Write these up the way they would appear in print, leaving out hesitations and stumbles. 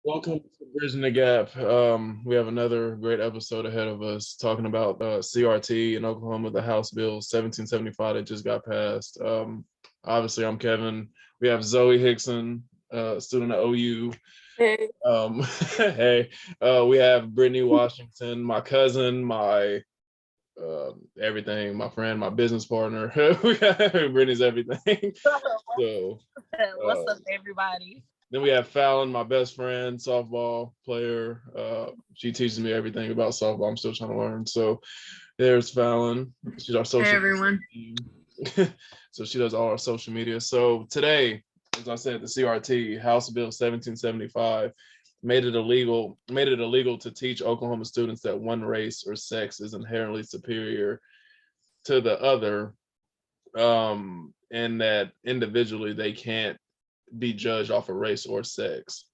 Welcome to Bridging the Gap. We have another great episode ahead of us talking about CRT in Oklahoma, the House Bill 1775 that just got passed. Obviously, I'm Kevin. We have Zoe Hickson, student at OU. Hey. Hey, we have Brittany Washington, my cousin, my everything, my friend, my business partner. Brittany's everything. So, What's uh, up, everybody? then we have Fallon, my best friend, softball player. She teaches me everything about softball. I'm still trying to learn. So there's Fallon. She's our Hey social everyone. media. So she does all our social media. So today, as I said, the CRT, House Bill 1775, made it illegal to teach Oklahoma students that one race or sex is inherently superior to the other, and that individually they can't be judged off of race or sex,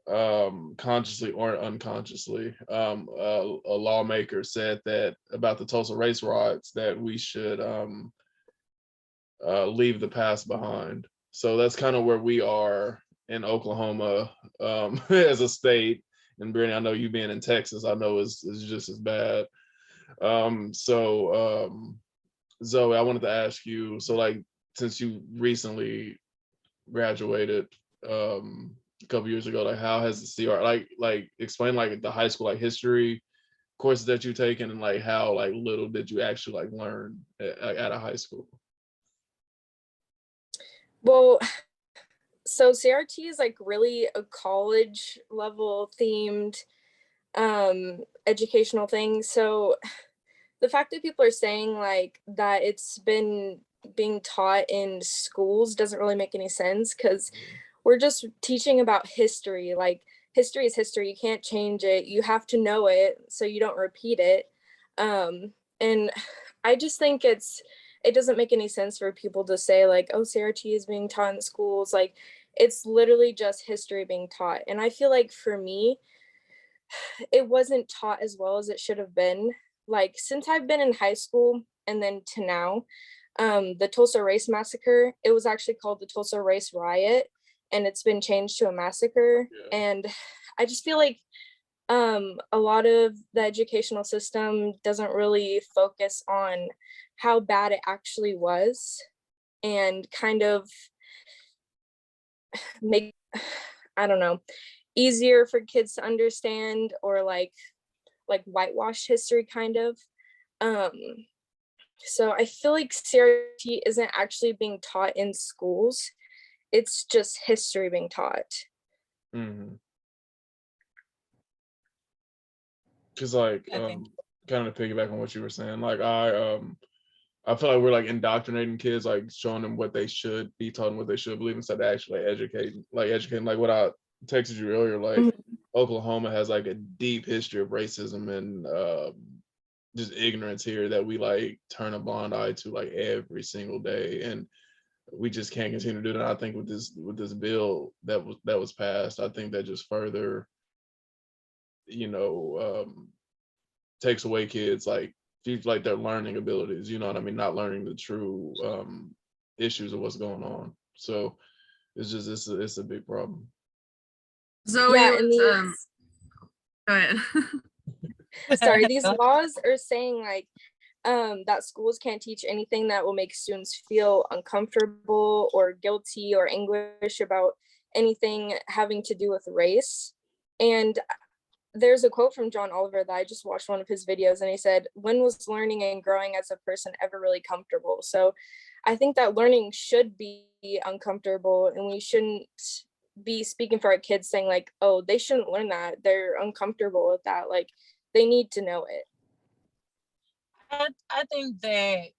consciously or unconsciously. A lawmaker said that about the Tulsa race riots that we should leave the past behind. So that's kind of where we are in Oklahoma, as a state. And Brittany, I know you being in Texas, I know is just as bad. Zoe, I wanted to ask you, so like since you recently graduated a couple years ago, like how has the CR like explain like the high school like history courses that you taken, and like how like little did you actually like learn at a high school? Well, so CRT is like really a college level themed educational thing. So the fact that people are saying like that it's been being taught in schools doesn't really make any sense because we're just teaching about history. Like history is history. You can't change it. You have to know it so you don't repeat it. And I just think it doesn't make any sense for people to say like, oh, CRT is being taught in schools. Like it's literally just history being taught. And I feel like for me, it wasn't taught as well as it should have been. Like since I've been in high school and then to now, the Tulsa Race Massacre, it was actually called the Tulsa Race Riot, and it's been changed to a massacre. Yeah. And I just feel like a lot of the educational system doesn't really focus on how bad it actually was and kind of make, I don't know, easier for kids to understand, or like whitewash history kind of. Um, so I feel like CRT isn't actually being taught in schools. It's just history being taught. Mm-hmm. Because like I think. kind of piggyback on what you were saying, like I feel like we're like indoctrinating kids, like showing them what they should be taught and what they should believe instead of actually educating. Like what I texted you earlier, like Mhm. Oklahoma has like a deep history of racism and just ignorance here that we like turn a blind eye to like every single day, and we just can't continue to do that. I think with this bill that was passed, I think that just further, you know, takes away kids like their learning abilities, you know what I mean, not learning the true issues of what's going on. So it's a big problem. Zoe Yeah, and was these go ahead. sorry, these laws are saying like that schools can't teach anything that will make students feel uncomfortable or guilty or anguish about anything having to do with race. And there's a quote from John Oliver that I just watched one of his videos, and he said, when was learning and growing as a person ever really comfortable? So I think that learning should be uncomfortable, and we shouldn't be speaking for our kids saying like, oh, they shouldn't learn that. They're uncomfortable with that. Like they need to know it. I think that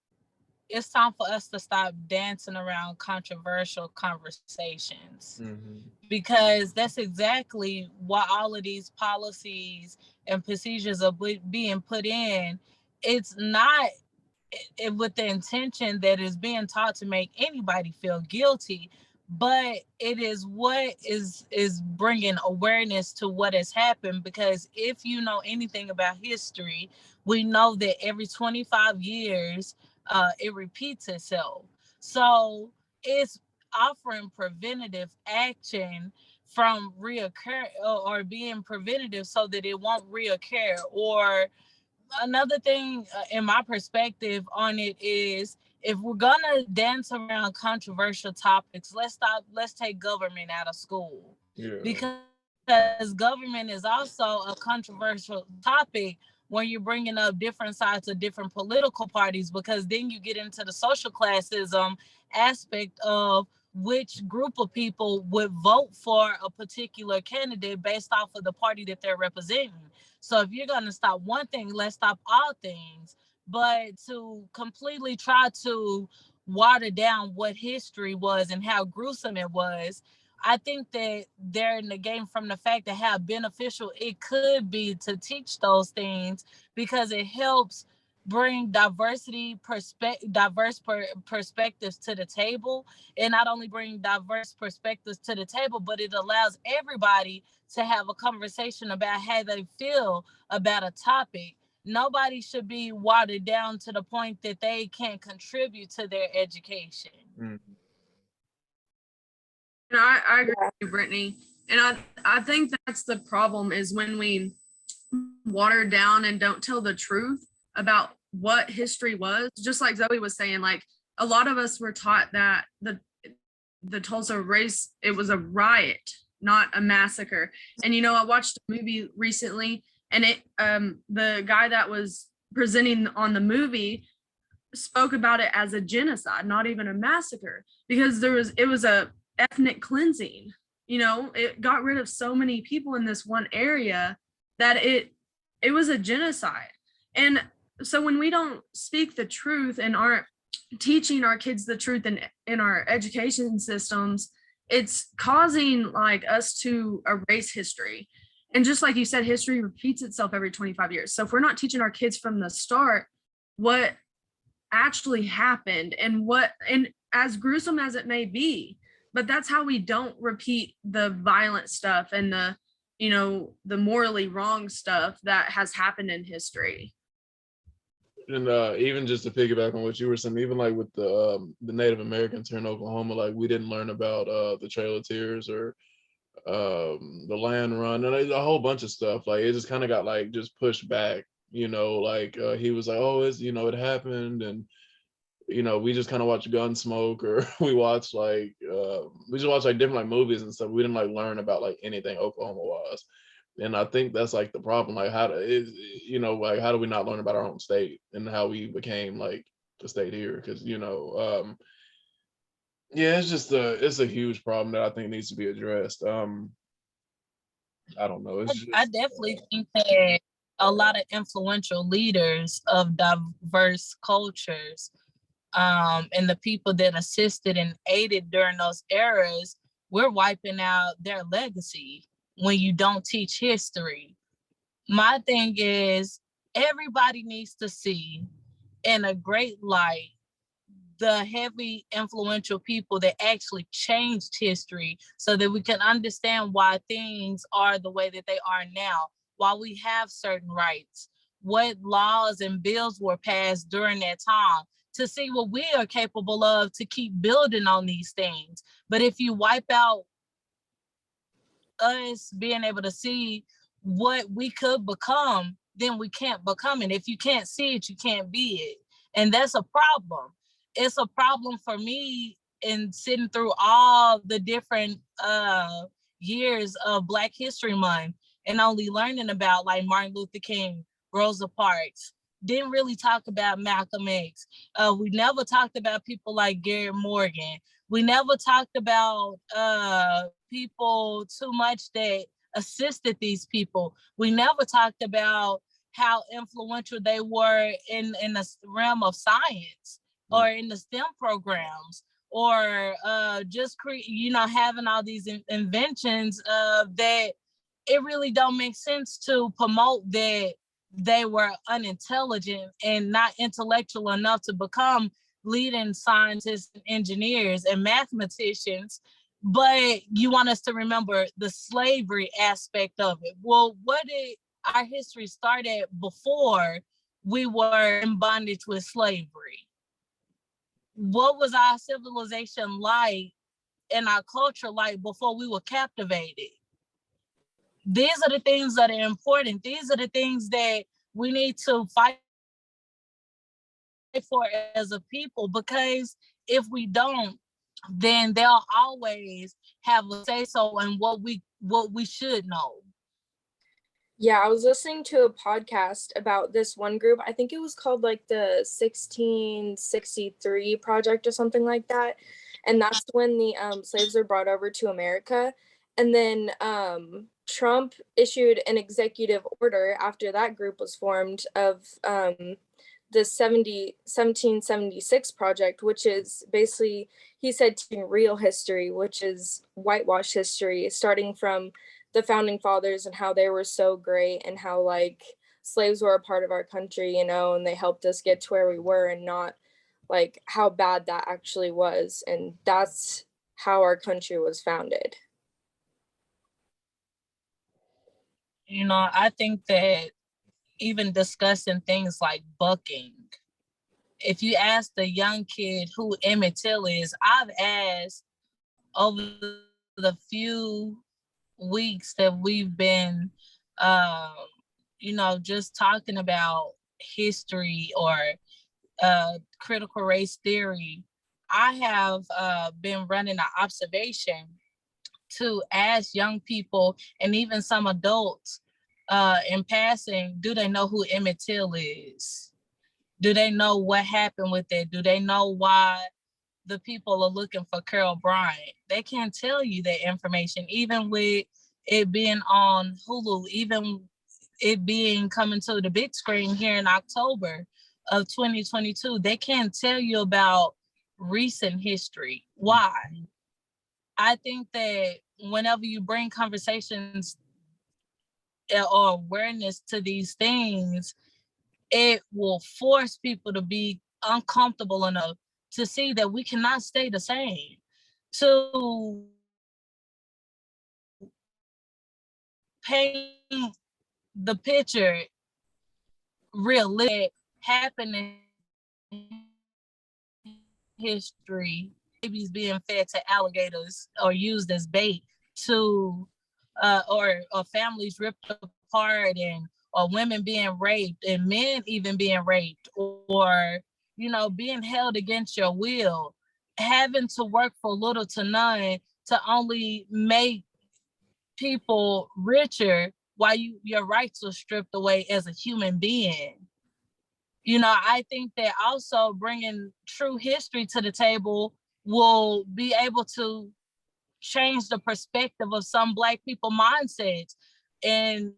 it's time for us to stop dancing around controversial conversations, Mm-hmm. because that's exactly why all of these policies and procedures are being put in. It's not with the intention that is being taught to make anybody feel guilty, but it is what is bringing awareness to what has happened. Because if you know anything about history, we know that every 25 years it repeats itself. So it's offering preventative action from reoccur or being preventative so that it won't reoccur. Or another thing in my perspective on it is, if we're gonna dance around controversial topics, let's take government out of school. Yeah. Because government is also a controversial topic when you're bringing up different sides of different political parties, because then you get into the social classism aspect of which group of people would vote for a particular candidate based off of the party that they're representing. So if you're going to stop one thing, let's stop all things. But to completely try to water down what history was and how gruesome it was, I think that they're negating from the fact of how beneficial it could be to teach those things, because it helps bring diverse perspectives to the table. And not only bring diverse perspectives to the table, but it allows everybody to have a conversation about how they feel about a topic. Nobody should be watered down to the point that they can't contribute to their education. Mhm. And I agree with you, Brittany. And I think that's the problem, is when we water down and don't tell the truth about what history was. Just like Zoe was saying, like, a lot of us were taught that the Tulsa race, it was a riot, not a massacre. And I watched a movie recently, and the guy that was presenting on the movie spoke about it as a genocide, not even a massacre, because it was a ethnic cleansing. It got rid of so many people in this one area that it was a genocide. And so when we don't speak the truth and aren't teaching our kids the truth in our education systems, it's causing like us to erase history. And just like you said, history repeats itself every 25 years. So if we're not teaching our kids from the start what actually happened, and as gruesome as it may be, but that's how we don't repeat the violent stuff and the morally wrong stuff that has happened in history. And even just to piggyback on what you were saying, even like with the Native Americans here in Oklahoma, like we didn't learn about the Trail of Tears or the Land Run, and a whole bunch of stuff. Like it just kind of got like just pushed back. Like he was like, oh, it's it happened, and we just kind of watch Gunsmoke, or we watch like we just watch like different like movies and stuff. We didn't like learn about like anything Oklahoma was. And I think that's like the problem. Like how do we not learn about our own state and how we became like the state here? Because it's just it's a huge problem that I think needs to be addressed. I don't know. I definitely think that a lot of influential leaders of diverse cultures, and the people that assisted and aided during those eras, we're wiping out their legacy when you don't teach history. My thing is, everybody needs to see in a great light the heavy influential people that actually changed history, so that we can understand why things are the way that they are now, why we have certain rights, what laws and bills were passed during that time, to see what we are capable of to keep building on these things. But if you wipe out us being able to see what we could become, then we can't become it. If you can't see it, you can't be it. And that's a problem. It's a problem for me in sitting through all the different years of Black History Month and only learning about like Martin Luther King, Rosa Parks. Didn't really talk about Malcolm X. We never talked about people like Garrett Morgan. We never talked about people too much that assisted these people. We never talked about how influential they were in the realm of science or in the STEM programs, or just having all these inventions that it really don't make sense to promote that they were unintelligent and not intellectual enough to become leading scientists and engineers and mathematicians. But you want us to remember the slavery aspect of it. Well, what did our history start at before we were in bondage with slavery? What was our civilization like in our culture like before we were captivated. These are the things that are important. These are the things that we need to fight for as a people, because if we don't, then they'll always have a say so in what we should know. Yeah, I was listening to a podcast about this one group. I think it was called like the 1663 Project or something like that. And that's when the slaves were brought over to America. And then Trump issued an executive order after that group was formed of the 1776 Project, which is basically, he said, teaching real history, which is whitewash history, starting from the founding fathers and how they were so great and how like slaves were a part of our country, you know, and they helped us get to where we were, and not like how bad that actually was. And that's how our country was founded. You know, I think that even discussing things like bucking, if you ask the young kid who Emmett Till is, I've asked over the few weeks that we've been, you know, just talking about history or critical race theory, I have been running an observation to ask young people and even some adults in passing, do they know who Emmett Till is? Do they know what happened with it? Do they know why the people are looking for Carol Bryant? They can't tell you that information, even with it being on Hulu, even it being coming to the big screen here in October of 2022. They can't tell you about recent history. Why? I think that whenever you bring conversations or awareness to these things, it will force people to be uncomfortable enough to see that we cannot stay the same. To paint the picture realistic happening in history, babies being fed to alligators or used as bait, to or families ripped apart, and or women being raped and men even being raped, or you know, being held against your will, having to work for little to none to only make people richer while your rights are stripped away as a human being. You know, I think that also bringing true history to the table will be able to change the perspective of some Black people mindsets and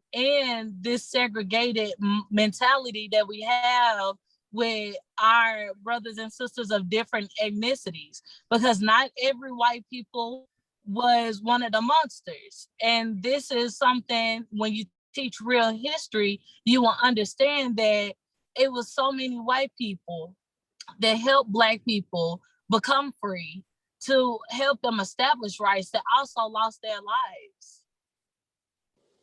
this segregated mentality that we have with our brothers and sisters of different ethnicities, because not every white people was one of the monsters. And this is something, when you teach real history, you will understand that it was so many white people that helped Black people become free, to help them establish rights, that also lost their lives.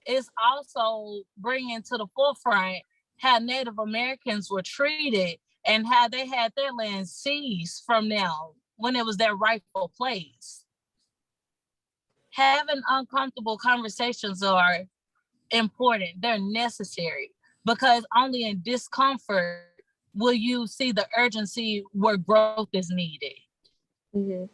It's also bringing to the forefront how Native Americans were treated and how they had their land seized from them when it was their rightful place. Having uncomfortable conversations are important. They're necessary, because only in discomfort will you see the urgency where growth is needed. Mm-hmm.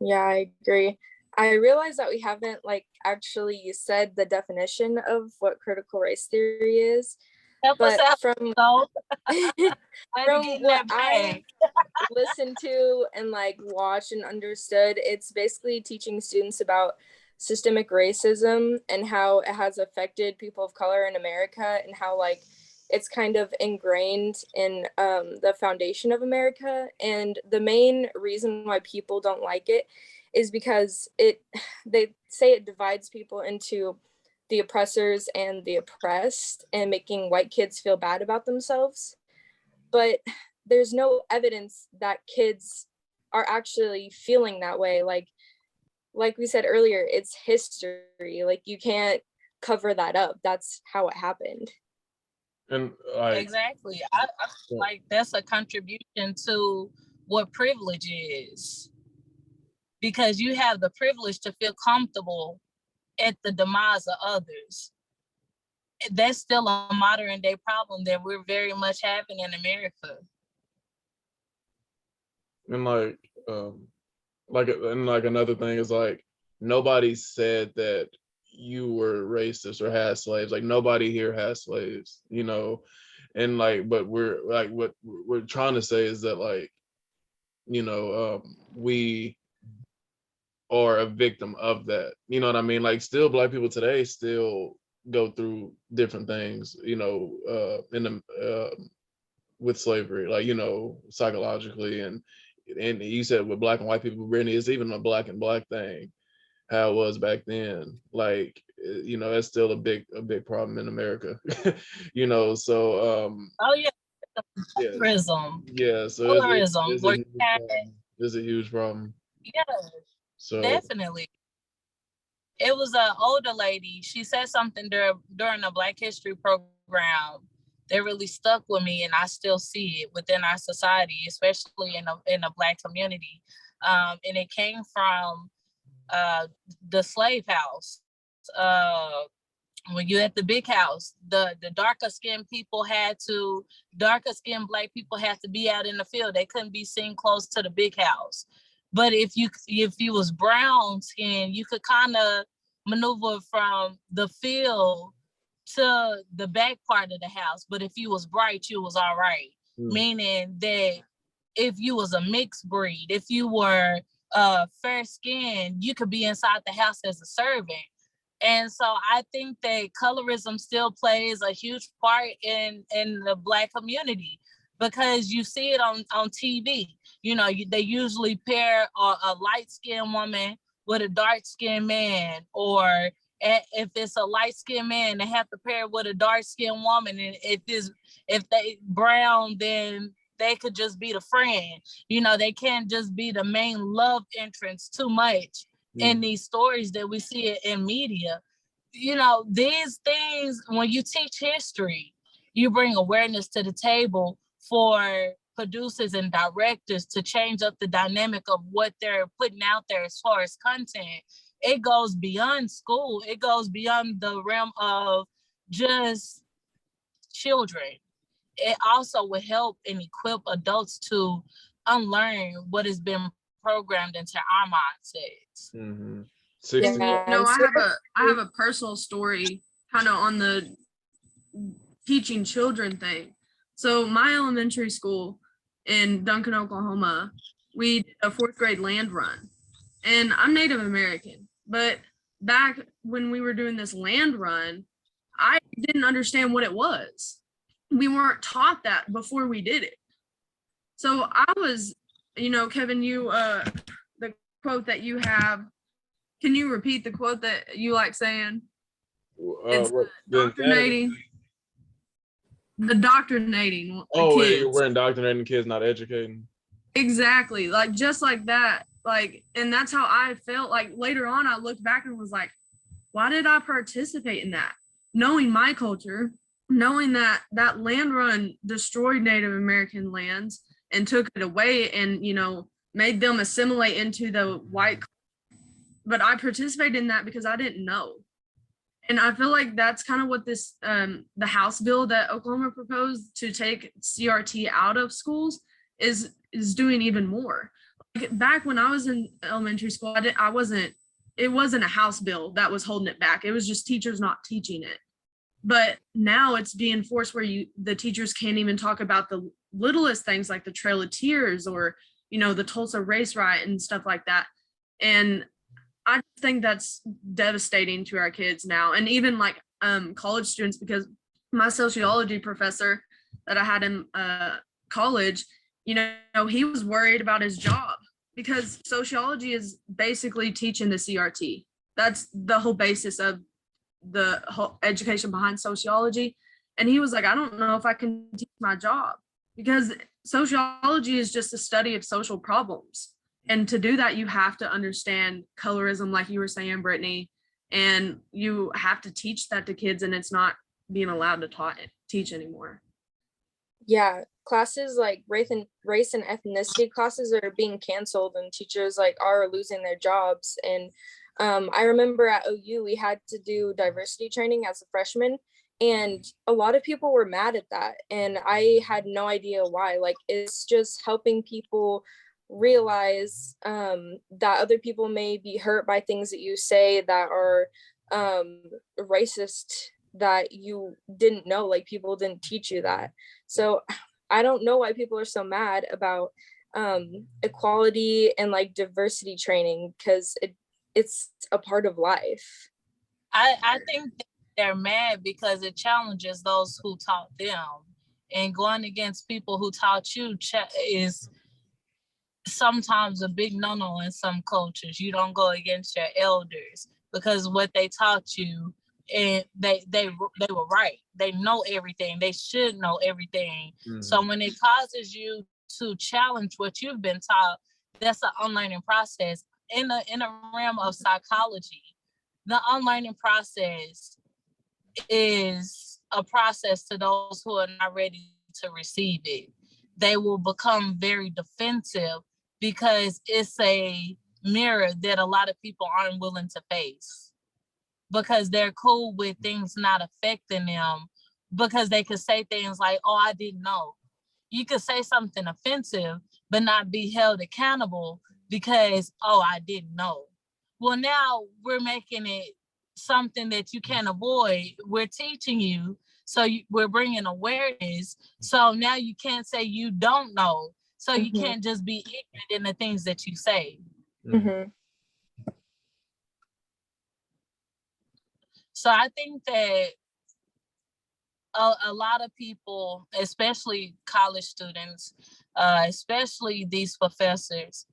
Yeah, I agree. I realize that we haven't like actually said the definition of what critical race theory is. Help but us out, from what I listened to and like watched and understood, it's basically teaching students about systemic racism and how it has affected people of color in America, and how like it's kind of ingrained in the foundation of America. And the main reason why people don't like it is because they say it divides people into the oppressors and the oppressed, and making white kids feel bad about themselves. But there's no evidence that kids are actually feeling that way. Like we said earlier, it's history. Like you can't cover that up. That's how it happened. And like, exactly, I like that's a contribution to what privilege is. because you have the privilege to feel comfortable at the demise of others. That's still a modern day problem that we're very much having in America. And another thing is like, nobody said that you were racist or had slaves. Like, nobody here has slaves, you know. And like, but we're like, what we're trying to say is that, like, you know, we are a victim of that. You know what I mean? Like, still Black people today still go through different things, you know, in the with slavery, like, you know, psychologically. And you said with Black and white people, Brittany, it's even a Black and Black thing, how it was back then. Like, you know, that's still a big problem in America. You know, so Oh yeah, yeah, colorism. yeah, so Colorism. it's a huge problem. Yeah, So definitely. It was an older lady. She said something during a Black History program that really stuck with me, and I still see it within our society, especially in the Black community. And it came from the slave house. When you're at the big house, the darker skinned Black people had to be out in the field. They couldn't be seen close to the big house. But if you was brown skin, you could kind of maneuver from the field to the back part of the house. But if you was bright, you was all right. Meaning that if you was a mixed breed, if you were fair skinned, you could be inside the house as a servant. And so I think that colorism still plays a huge part in the Black community, because you see it on TV. You know, they usually pair a light-skinned woman with a dark-skinned man, or if it's a light-skinned man, they have to pair with a dark-skinned woman. And if they brown, then they could just be the friend. You know, they can't just be the main love entrance too much in these stories that we see in media. You know, these things, when you teach history, you bring awareness to the table for producers and directors to change up the dynamic of what they're putting out there as far as content. It goes beyond school. It goes beyond the realm of just children. It also will help and equip adults to unlearn what has been programmed into our mindsets. Mm-hmm. I have a personal story kind of on the teaching children thing. So my elementary school in Duncan, Oklahoma, we did a 4th grade land run, and I'm Native American, but back when we were doing this land run, I didn't understand what it was. We weren't taught that before we did it. So I was, you know, Kevin, the quote that you have, can you repeat the quote that you like saying? It's indoctrinating. Indoctrinating. Oh, we're indoctrinating kids, not educating. Exactly. Like, just like that. Like, and that's how I felt. Like, later on, I looked back and was like, why did I participate in that? Knowing my culture, knowing that that land run destroyed Native American lands and took it away and, you know, made them assimilate into the white. But I participated in that because I didn't know. And I feel like that's kind of what this, the House bill that Oklahoma proposed to take CRT out of schools is doing even more. Like, back when I was in elementary school, it wasn't a House bill that was holding it back. It was just teachers not teaching it. But now it's being forced where the teachers can't even talk about the littlest things like the Trail of Tears or, you know, the Tulsa race riot and stuff like that. And I think that's devastating to our kids now, and even like college students, because my sociology professor that I had in college, you know, he was worried about his job because sociology is basically teaching the CRT. That's the whole basis of the whole education behind sociology. And he was like, I don't know if I can teach my job, because sociology is just a study of social problems. And to do that, you have to understand colorism, like you were saying, Brittany, and you have to teach that to kids, and it's not being allowed to teach anymore. Yeah, classes like race and ethnicity classes are being canceled, and teachers like are losing their jobs. And I remember at OU we had to do diversity training as a freshman, and a lot of people were mad at that, and I had no idea why. Like, it's just helping people realize that other people may be hurt by things that you say that are racist, that you didn't know, like people didn't teach you that. So I don't know why people are so mad about equality and like diversity training, because it's a part of life. I think they're mad because it challenges those who taught them, and going against people who taught you is sometimes a big no-no in some cultures. You don't go against your elders because what they taught you, and they were right. They know everything. They should know everything. Mm-hmm. So when it causes you to challenge what you've been taught, that's an unlearning process. In the realm of psychology, the unlearning process is a process to those who are not ready to receive it. They will become very defensive because it's a mirror that a lot of people aren't willing to face, because they're cool with things not affecting them, because they could say things like, oh, I didn't know. You could say something offensive, but not be held accountable because, oh, I didn't know. Well, now we're making it something that you can't avoid. We're teaching you, so we're bringing awareness. So now you can't say you don't know. So you can't just be ignorant in the things that you say. Mm-hmm. So I think that a lot of people, especially college students, especially these professors,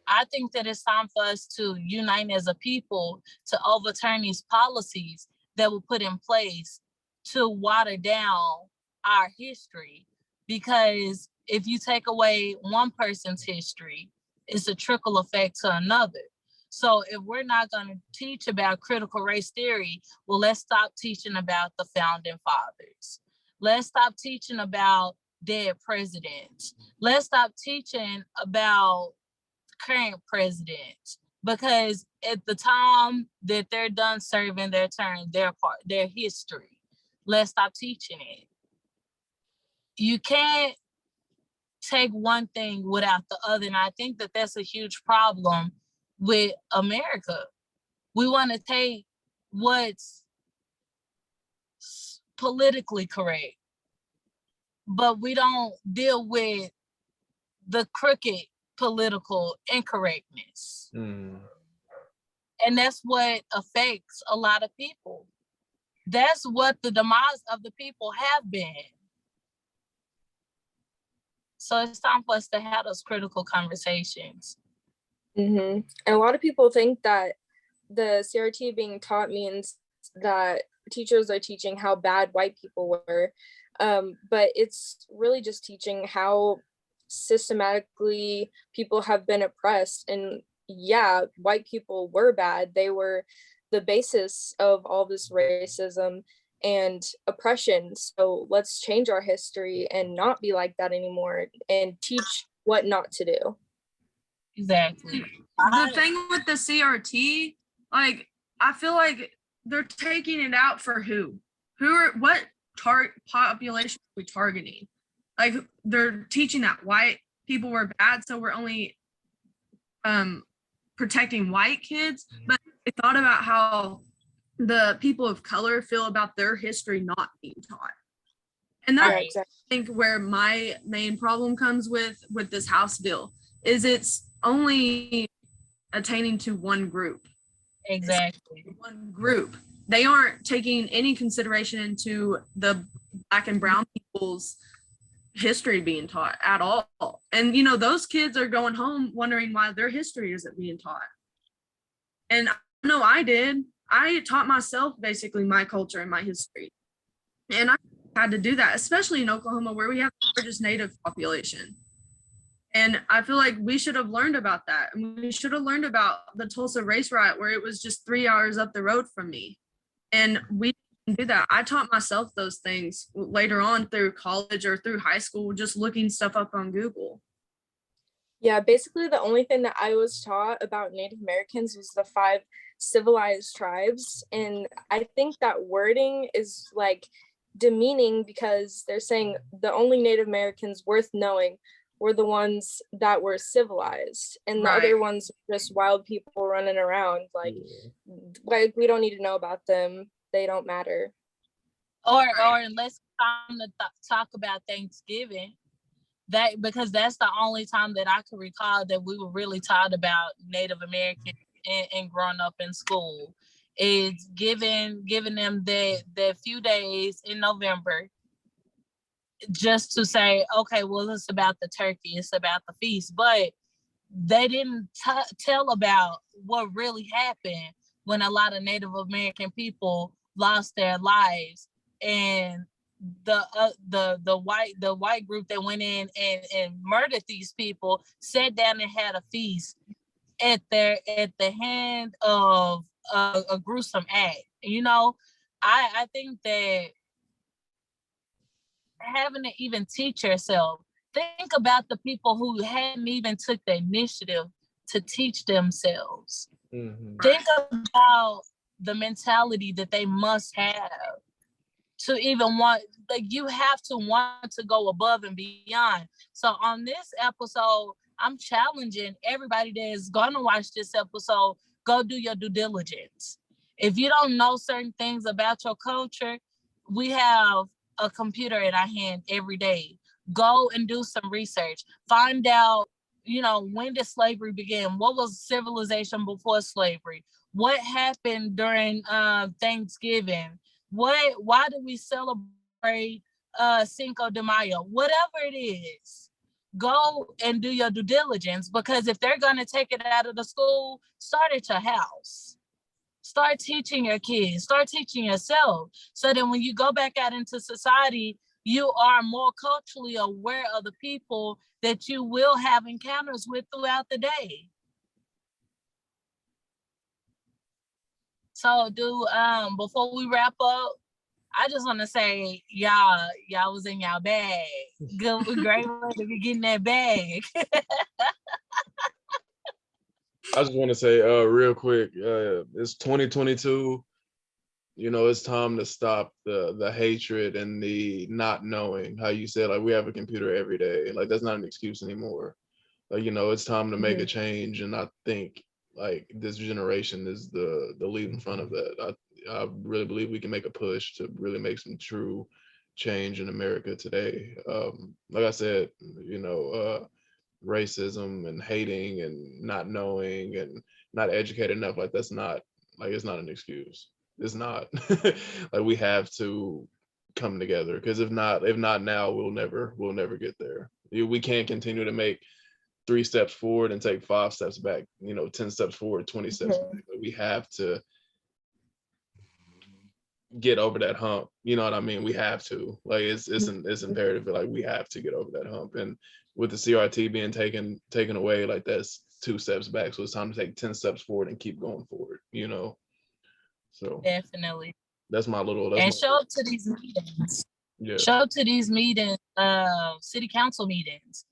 I think that it's time for us to unite as a people to overturn these policies that were put in place to water down our history. Because if you take away one person's history, it's a trickle effect to another. So if we're not going to teach about critical race theory, well, let's stop teaching about the founding fathers. Let's stop teaching about dead presidents. Let's stop teaching about current presidents, because at the time that they're done serving their term, their history, let's stop teaching it. You can't take one thing without the other. And I think that that's a huge problem with America. We want to take what's politically correct, but we don't deal with the crooked political incorrectness. And that's what affects a lot of people. That's what the demise of the people have been. So it's time for us to have those critical conversations. Mm-hmm. And a lot of people think that the CRT being taught means that teachers are teaching how bad white people were. But it's really just teaching how systematically people have been oppressed. And yeah, white people were bad. They were the basis of all this racism and oppression. So let's change our history and not be like that anymore, and teach what not to do. Exactly. The thing with the CRT, like, I feel like they're taking it out for what population are we targeting? Like, they're teaching that white people were bad, so we're only protecting white kids, but they thought about how the people of color feel about their history not being taught. And that's I think where my main problem comes with this House bill, is it's only attaining to one group. Exactly. One group. They aren't taking any consideration into the Black and brown people's history being taught at all. And, you know, those kids are going home wondering why their history isn't being taught. And I know I did. I taught myself basically my culture and my history. And I had to do that, especially in Oklahoma, where we have the largest Native population. And I feel like we should have learned about that. And we should have learned about the Tulsa race riot, where it was just 3 hours up the road from me. And we do that. I taught myself those things later on through college or through high school, just looking stuff up on Google. Yeah, basically the only thing that I was taught about Native Americans was the 5 civilized tribes. And I think that wording is like demeaning because they're saying the only Native Americans worth knowing were the ones that were civilized, and the Right. other ones were just wild people running around. Like we don't need to know about them. They don't matter. Or unless it's time to talk about Thanksgiving. That because that's the only time that I can recall that we were really taught about Native Americans and growing up in school. Is giving them that few days in November just to say, okay, well, it's about the turkey, it's about the feast, but they didn't tell about what really happened when a lot of Native American people lost their lives, and the white group that went in and murdered these people sat down and had a feast at the hand of a gruesome act. You know, I think that having to even teach yourself, think about the people who hadn't even took the initiative to teach themselves. Mm-hmm. Think about the mentality that they must have to even want, like, you have to want to go above and beyond. So on this episode, I'm challenging everybody that is going to watch this episode, go do your due diligence. If you don't know certain things about your culture, we have a computer in our hand every day. Go and do some research. Find out, when did slavery begin? What was civilization before slavery? What happened during Thanksgiving? Why do we celebrate Cinco de Mayo? Whatever it is, go and do your due diligence, because if they're going to take it out of the school, start at your house. Start teaching your kids, start teaching yourself, so that when you go back out into society, you are more culturally aware of the people that you will have encounters with throughout the day. So before we wrap up, I just want to say y'all was in y'all bag. Good, great way to be getting that bag. I just want to say real quick, it's 2022. It's time to stop the hatred and the not knowing. How you said, like, we have a computer every day. Like, that's not an excuse anymore. Like, it's time to make a change, and I think like this generation is the lead in front of that. I really believe we can make a push to really make some true change in America today. Like I said, racism and hating and not knowing and not educated enough, like that's not, like, it's not an excuse. It's not. Like, we have to come together, because if not now, we'll never get there. We can't continue to make 3 steps forward and take 5 steps back, 10 steps forward, 20 steps back. We have to get over that hump. You know what I mean? We have to, like, it's imperative. Like, we have to get over that hump. And with the CRT being taken away, like, that's 2 steps back. So it's time to take 10 steps forward and keep going forward, So Definitely. that's my little, and show up to these meetings. Yeah. Show up to these meetings, city council meetings.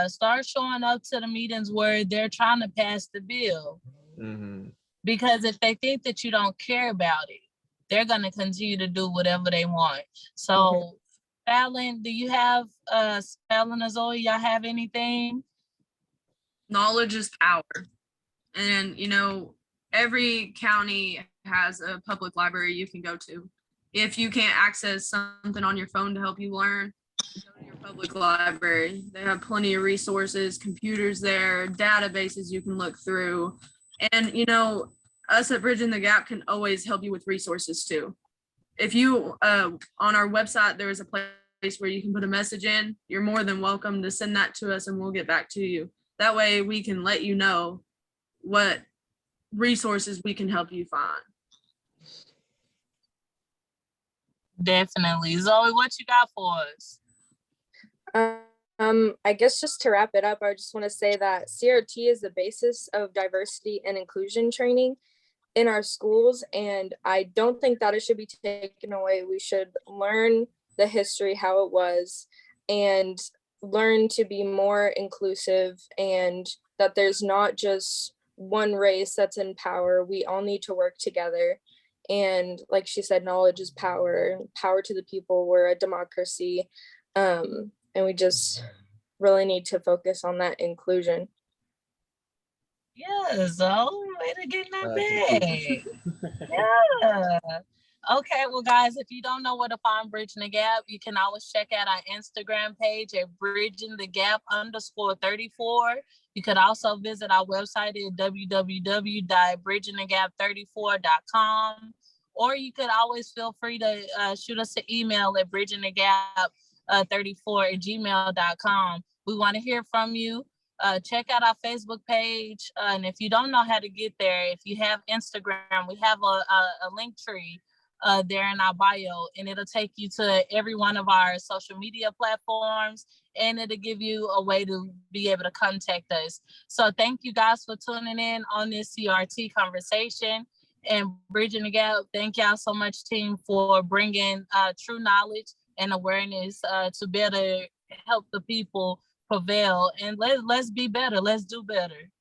Start showing up to the meetings where they're trying to pass the bill. Mm-hmm. Because if they think that you don't care about it, they're going to continue to do whatever they want. So, Fallon, do you have, Fallon or Zoe, y'all have anything? Knowledge is power. And, every county has a public library you can go to. If you can't access something on your phone to help you learn, go to your public library. They have plenty of resources, computers there, databases you can look through. And, us at Bridging the Gap can always help you with resources too. If you, on our website, there is a place where you can put a message in. You're more than welcome to send that to us and we'll get back to you. That way we can let you know what resources we can help you find. Definitely. Zoe, what you got for us? I guess just to wrap it up, I just want to say that CRT is the basis of diversity and inclusion training. in our schools, and I don't think that it should be taken away. We should learn the history, how it was, and learn to be more inclusive, and that there's not just one race that's in power. We all need to work together. And like she said, knowledge is power, power to the people. We're a democracy. And we just really need to focus on that inclusion. Yeah, so way to get in that Absolutely. bag. Yeah. Okay, well, guys, if you don't know where to find Bridging the Gap, you can always check out our Instagram page at bridgingthegap_34. You could also visit our website at www.bridgingthegap34.com. Or you could always feel free to shoot us an email at bridgingthegap34@gmail.com. We want to hear from you. Check out our Facebook page. And if you don't know how to get there, if you have Instagram, we have a link tree there in our bio, and it'll take you to every one of our social media platforms, and it'll give you a way to be able to contact us. So thank you guys for tuning in on this CRT conversation and Bridging the Gap. Thank y'all so much, team, for bringing true knowledge and awareness to better help the people prevail. And let's be better. Let's do better.